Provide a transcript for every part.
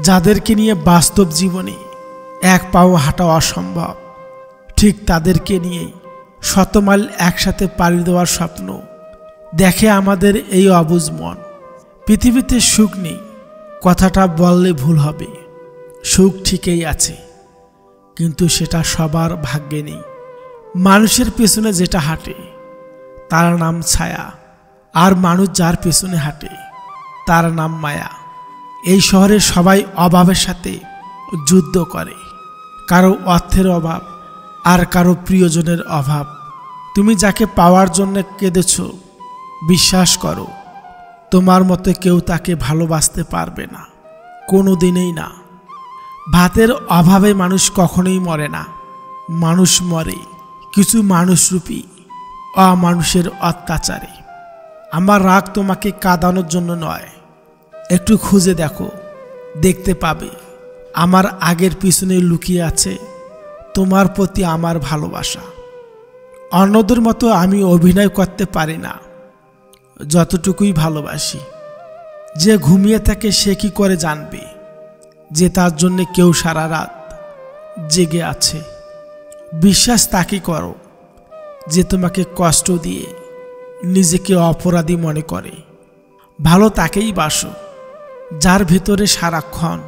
যাদেরকে নিয়ে বাস্তব জীবনে এক পাও হাঁটা অসম্ভব, ঠিক তাদেরকে নিয়েই শত মাইল একসাথে পাড়ি দেওয়ার স্বপ্ন দেখে আমাদের এই অবুঝ মন। পৃথিবীতে সুখ নেই কথাটা বললে ভুল হবে। সুখ ঠিকই আছে, কিন্তু সেটা সবার ভাগ্যে নেই। মানুষের পেছনে যেটা হাঁটে তার নাম ছায়া, আর মানুষ যার পেছনে হাঁটে তার নাম মায়া। এই শহরে সবাই অভাবের সাথে যুদ্ধ করে, কারো অর্থের অভাব আর কারো প্রিয়জনের অভাব। তুমি যাকে পাওয়ার জন্য কেঁদেছ, বিশ্বাস করো তোমার মতো কেউ তাকে ভালোবাসতে পারবে না, কোনো দিনেই না। ভাতের অভাবে মানুষ কখনোই মরে না, মানুষ মরে কিছু মানুষরূপী অমানুষের অত্যাচারে। আমার রাগ তোমাকে কাঁদানোর জন্য নয়, একটু খুঁজে দেখো, দেখতে পাবে আমার আগের পিছনে লুকিয়ে আছে তোমার প্রতি আমার ভালোবাসা। অন্যদের মতো আমি অভিনয় করতে পারি না, যতটুকুই ভালোবাসি। যে ঘুমিয়ে থাকে সে কি করে জানবে যে তার জন্য কেউ সারা রাত জেগে আছে? বিশ্বাস তাকে করো যে তোমাকে কষ্ট দিয়ে নিজেকে অপরাধী মনে করে। ভালো তাকেই বাসো যার ভেতরে সারাক্ষণ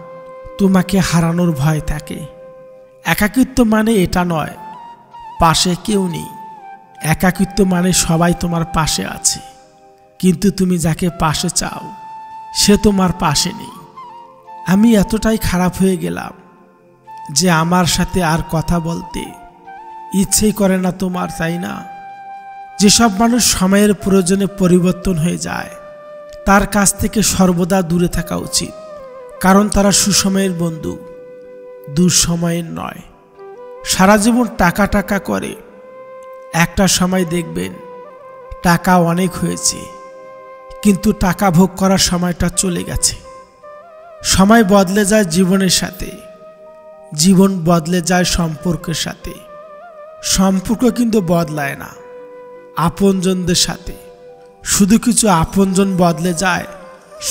তোমাকে হারানোর ভয় থাকে। একাকিত্ব মানে এটা নয় পাশে কেউ নেই, একাকিত্ব মানে সবাই তোমার পাশে আছে, কিন্তু তুমি যাকে পাশে চাও সে তোমার পাশে নেই। আমি এতটাই খারাপ হয়ে গেলাম যে আমার সাথে আর কথা বলতে ইচ্ছেই করে না তোমার, তাই না? যেসব মানুষ সময়ের প্রয়োজনে পরিবর্তন হয়ে যায় তার কাছ থেকে সর্বদা দূরে থাকা উচিত, কারণ তারা সুসময়ের বন্ধু, দুঃসময়ের নয়। সারা জীবন টাকা টাকা করে একটা সময় দেখবেন টাকা অনেক হয়েছে, কিন্তু টাকা ভোগ করার সময়টা চলে গেছে। সময় বদলে যায় জীবনের সাথে, জীবন বদলে যায় সম্পর্কের সাথে। সম্পর্ক কিন্তু বদলায় না আপনজনদের সাথে, শুধু কিছু আপনজন বদলে যায়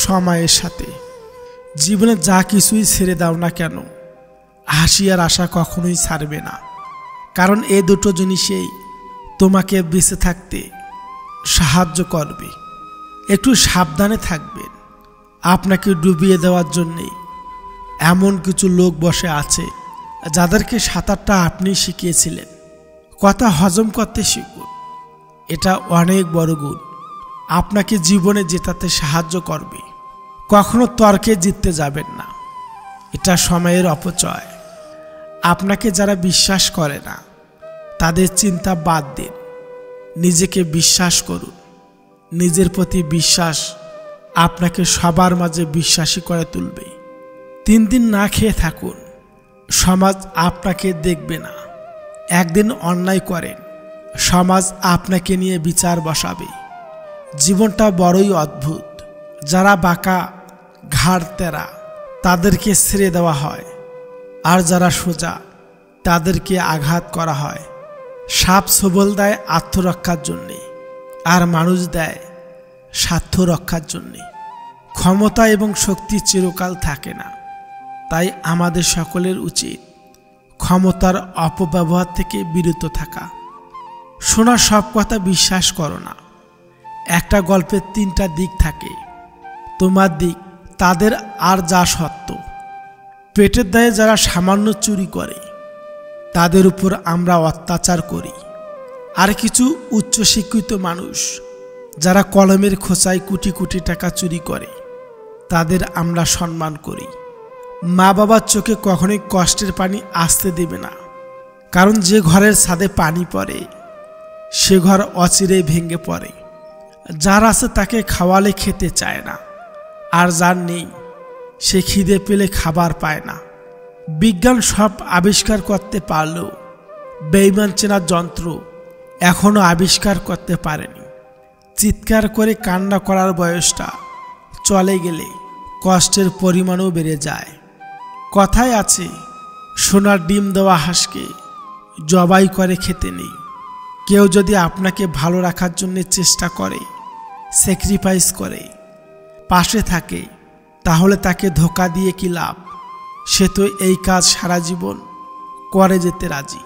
সময়ের সাথে। জীবনে যা কিছুই ছেড়ে দাও না কেন, হাসি আর আশা কখনোই ছাড়বে না, কারণ এই দুটো জিনিসেই তোমাকে বেঁচে থাকতে সাহায্য করবে। একটু সাবধানে থাকবেন, আপনাকে ডুবিয়ে দেওয়ার জন্যে এমন কিছু লোক বসে আছে যাদেরকে সাঁতারটা আপনি শিখিয়েছিলেন। কথা হজম করতে শিখুন, এটা অনেক বড় গুণ, আপনাকে জীবনে জেতাতে সাহায্য করবে। কখনো তর্কে জিততে যাবেন না, এটা সময়ের অপচয়। আপনাকে যারা বিশ্বাস করে না তাদের চিন্তা বাদ দিন, নিজেকে বিশ্বাস করুন। নিজের প্রতি বিশ্বাস আপনাকে সবার মাঝে বিশ্বাসী করে তুলবে। 3 দিন না খেয়ে থাকুন, সমাজ আপনাকে দেখবে না। একদিন অন্যায় করেন, সমাজ আপনাকে নিয়ে বিচার বসাবে। জীবনটা বড়ই অদ্ভুত। যারা বাঁকা ঘাড় তেরা তাদেরকে ছেড়ে দেওয়া হয়, আর যারা সোজা তাদেরকে আঘাত করা হয়। সাপ সবল দেয় আত্মরক্ষার জন্যে, আর মানুষ দেয় স্বার্থ রক্ষার জন্যে। ক্ষমতা এবং শক্তি চিরকাল থাকে না, তাই আমাদের সকলের উচিত ক্ষমতার অপব্যবহার থেকে বিরত থাকা। শোনা সব কথা বিশ্বাস করো না। একটা গল্পের 3টা দিক থাকে, তোমার দিক, তাদের আর যা সত্য। পেটের দায়ে যারা সামান্য চুরি করে তাদের উপর আমরা অত্যাচার করি, আর কিছু উচ্চশিক্ষিত মানুষ যারা কলমের খোঁচায় কোটি কোটি টাকা চুরি করে তাদের আমরা সম্মান করি। মা বাবার চোখে কখনোই কষ্টের পানি আসতে দেবে না, কারণ যে ঘরের ছাদে পানি পড়ে সে ঘর অচিরেই ভেঙে পড়ে। যার আছে তাকে খাওয়ালে খেতে চায় না, আর যার নেই সে খিদে পেলে খাবার পায় না। বিজ্ঞান সব আবিষ্কার করতে পারলেও বেঈমান চেনার যন্ত্র এখনো আবিষ্কার করতে পারেনি। চিৎকার করে কান্না করার বয়সটা চলে গেলে কষ্টের পরিমাণও বেড়ে যায়। কথায় আছে, সোনার ডিম দেওয়া হাঁসকে জবাই করে খেতে নেই। কেউ যদি আপনাকে ভালো রাখার জন্য চেষ্টা করে, স্যাক্রিফাইস করে, পাশে থাকে, তাহলে তাকে ধোঁকা দিয়ে কি লাভ? সে তো এই কাজ সারা জীবন করে যেতে রাজি।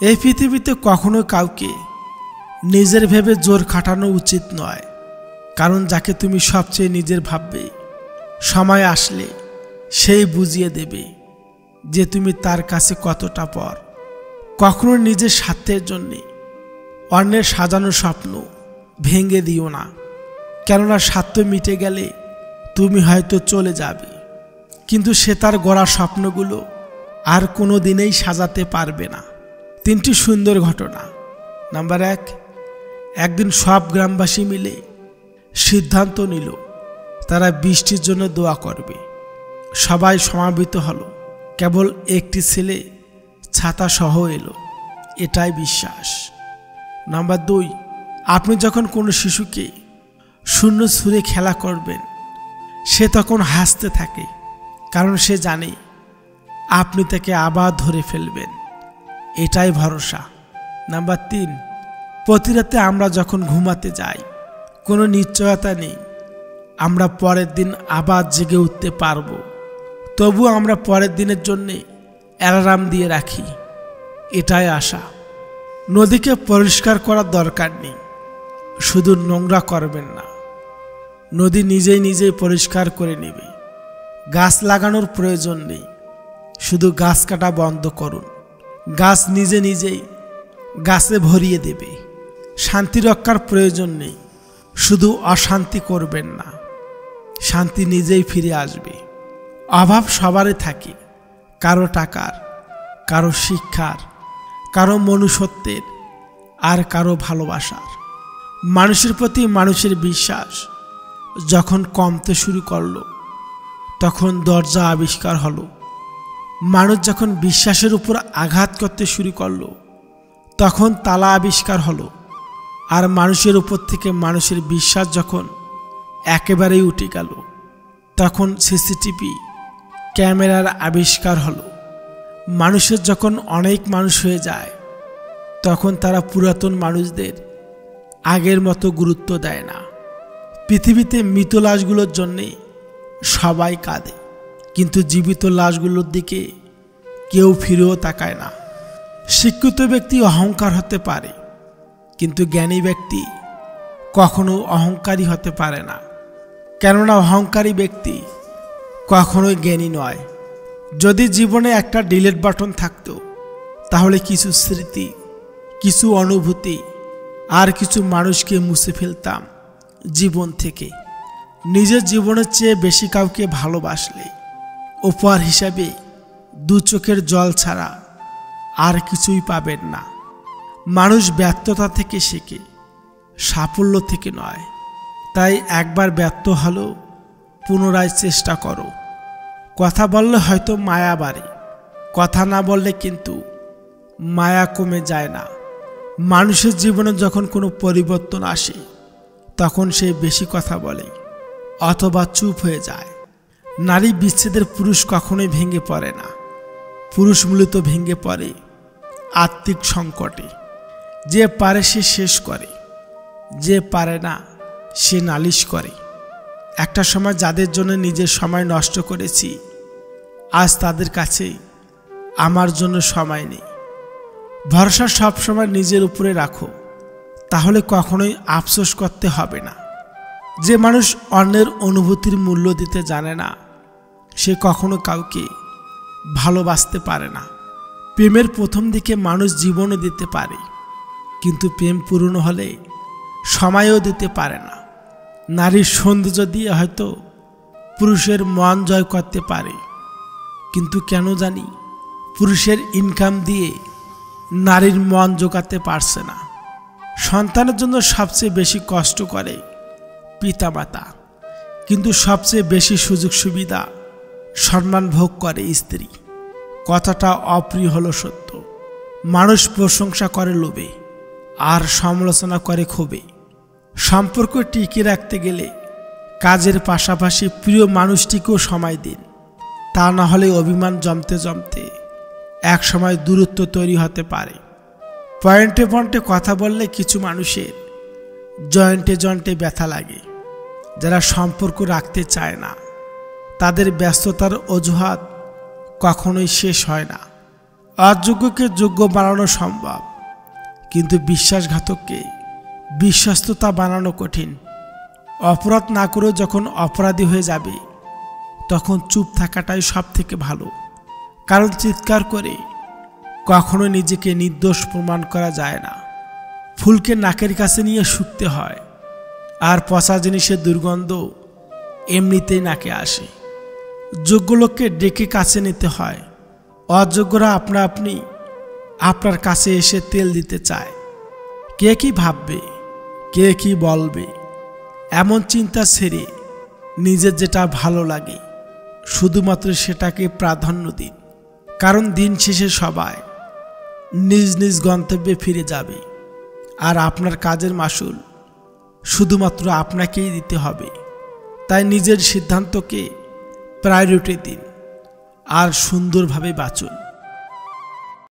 এই পৃথিবীতে কখনো কাউকে নিজের ভেবে জোর খাটানো উচিত নয়, কারণ যাকে তুমি সবচেয়ে নিজের ভাববে সময় আসলে সেই বুঝিয়ে দেবে যে তুমি তার কাছে কতটা পর। কখনো নিজের স্বার্থের জন্যে অন্যের সাজানো স্বপ্ন ভেঙে দিও না, কেননা স্বার্থ মিটে গেলে তুমি হয়তো চলে যাবে, কিন্তু সে তার গড়া স্বপ্নগুলো আর কোনো দিনেই সাজাতে পারবে না। 3টি সুন্দর ঘটনা। নাম্বার 1, একদিন সব গ্রামবাসী মিলে সিদ্ধান্ত নিল তারা বৃষ্টির জন্য দোয়া করবে। সবাই সমাবেত হলো, কেবল একটি ছেলে ছাতা সহ এলো, এটাই বিশ্বাস। নাম্বার 2, আপনি যখন কোনো শিশুকে শূন্য ছুঁড়ে খেলা করবেন, সে তখন হাসতে থাকে, কারণ সে জানে আপনি তাকে আবার ধরে ফেলবেন, এটাই ভরসা। নাম্বার 3, প্রতি রাতে আমরা যখন ঘুমাতে যাই, কোনো নিশ্চয়তা নেই আমরা পরের দিন আবার জেগে উঠতে পারবো, তবু আমরা পরের দিনের জন্যে অ্যালার্ম দিয়ে রাখি, এটাই আশা। নদীকে পরিষ্কার করার দরকার নেই, শুধু নোংরা করবেন না, নদী নিজেই নিজেই পরিষ্কার করে নেবে। গাছ লাগানোর প্রয়োজন নেই, শুধু গাছ কাটা বন্ধ করুন, গাছ নিজে নিজেই গাছে ভরিয়ে দেবে। শান্তি রক্ষার প্রয়োজন নেই, শুধু অশান্তি করবেন না, শান্তি নিজেই ফিরে আসবে। অভাব সবারই থাকে, কারো টাকার, কারো শিক্ষার, কারো মনুষ্যত্বের, আর কারো ভালোবাসার। মানুষের প্রতি মানুষের বিশ্বাস যখন কমতে শুরু করলো, তখন দরজা আবিষ্কার হলো। মানুষ যখন বিশ্বাসের উপর আঘাত করতে শুরু করলো, তখন তালা আবিষ্কার হলো। আর মানুষের উপর থেকে মানুষের বিশ্বাস যখন একেবারেই উঠে গেল, তখন সিসিটিভি ক্যামেরার আবিষ্কার হলো। মানুষের যখন অনেক মানুষ হয়ে যায়, তখন তারা পুরাতন মানুষদের আগের মতো গুরুত্ব দেয় না। পৃথিবীতে মৃত লাশগুলোর জন্যে সবাই কাঁদে, কিন্তু জীবিত লাশগুলোর দিকে কেউ ফিরেও তাকায় না। শিক্ষিত ব্যক্তি অহংকার হতে পারে, কিন্তু জ্ঞানী ব্যক্তি কখনো অহংকারী হতে পারে না, কেননা অহংকারী ব্যক্তি কখনোই জ্ঞানী নয়। যদি জীবনে একটা ডিলিট বাটন থাকতো, তাহলে কিছু স্মৃতি, কিছু অনুভূতি আর কিছু মানুষকে মুছে ফেলতাম জীবন থেকে। নিজের জীবনের চেয়ে বেশি কাউকে ভালোবাসলে উপহার হিসাবে 2 চোখের জল ছাড়া আর কিছুই পাবেন না। মানুষ ব্যর্থতা থেকে শেখে, সাফল্য থেকে নয়। তাই একবার ব্যর্থ হলেও পুনরায় চেষ্টা করো। কথা বললে হয়তো মায়া বাড়ে, কথা না বললে কিন্তু মায়া কমে যায় না। মানুষের জীবনে যখন কোনো পরিবর্তন আসে, তখন সে বেশি কথা বলে অথবা চুপ হয়ে যায়। নারী বিচ্ছেদের পুরুষ কখনোই ভেঙে পড়ে না, পুরুষ মূলত ভেঙে পড়ে আর্থিক সংকটে। যে পারে সে শেষ করে, যে পারে না সে নালিশ করে। একটা সময় যাদের জন্য নিজের সময় নষ্ট করেছি, আজ তাদের কাছে আমার জন্য সময় নেই। ভরসা সবসময় নিজের উপরে রাখো, তাহলে কখনোই আফসোস করতে হবে না। যে মানুষ অন্যের অনুভূতির মূল্য দিতে জানে না, সে কখনো কাউকে ভালোবাসতে পারে না। প্রেমের প্রথম দিকে মানুষ জীবনও দিতে পারে, কিন্তু প্রেম পূর্ণ হলে সময়ও দিতে পারে না। নারীর সৌন্দর্য দিয়ে হয়তো পুরুষের মন জয় করতে পারে, কিন্তু কেন জানি পুরুষের ইনকাম দিয়ে নারীর মন জোগাতে পারছে না। সন্তানের জন্য সবচেয়ে বেশি কষ্ট করে পিতামাতা, কিন্তু সবচেয়ে বেশি সুযোগ সুবিধা সম্মান ভোগ করে স্ত্রী। কথাটা অপ্রিয় হলো সত্য। মানুষ প্রশংসা করে লোভে আর সমালোচনা করে ক্ষোভে। সম্পর্ক টিকিয়ে রাখতে গেলে কাজের পাশাপাশি প্রিয় মানুষটিকেও সময় দিন, তা না হলে অভিমান জমতে জমতে এক সময় দূরত্ব তৈরি হতে পারে। পয়েন্টে পয়েন্টে কথা বললে কিছু মানুষের জয়েন্টে জয়েন্টে ব্যথা লাগে। যারা সম্পর্ক রাখতে চায় না, তাদের ব্যস্ততার অজুহাত কখনোই শেষ হয় না। অযোগ্যকে যোগ্য বানানো সম্ভব, কিন্তু বিশ্বাসঘাতককে বিশ্বস্ততা বানানো কঠিন। অপরাধ না করেও যখন অপরাধী হয়ে যাবে, তখন চুপ থাকাটাই সব থেকে ভালো। কারণ চিৎকার করে কখনো নিজেকে নির্দোষ প্রমাণ করা যায় না। ফুলকে নাকের কাছে নিয়ে শুকতে হয়, আর পচা জিনিসের দুর্গন্ধ এমনিতেই নাকে আসে। যোগ্য লোককে ডেকে কাছে নিতে হয়, অযোগ্যরা আপনা আপনি আপনার কাছে এসে তেল দিতে চায়। কে কি ভাববে, কে কি বলবে, এমন চিন্তা ছেড়ে নিজের যেটা ভালো লাগে শুধুমাত্র সেটাকে প্রাধান্য দিন। কারণ দিন শেষে সবাই নিজ নিজ গন্তব্যে ফিরে যাবে, আর আপনার কাজের মাসুল শুধুমাত্র আপনাকেই দিতে হবে। তাই নিজের সিদ্ধান্তকে প্রায়োরিটি দিন আর সুন্দরভাবে বাঁচুন।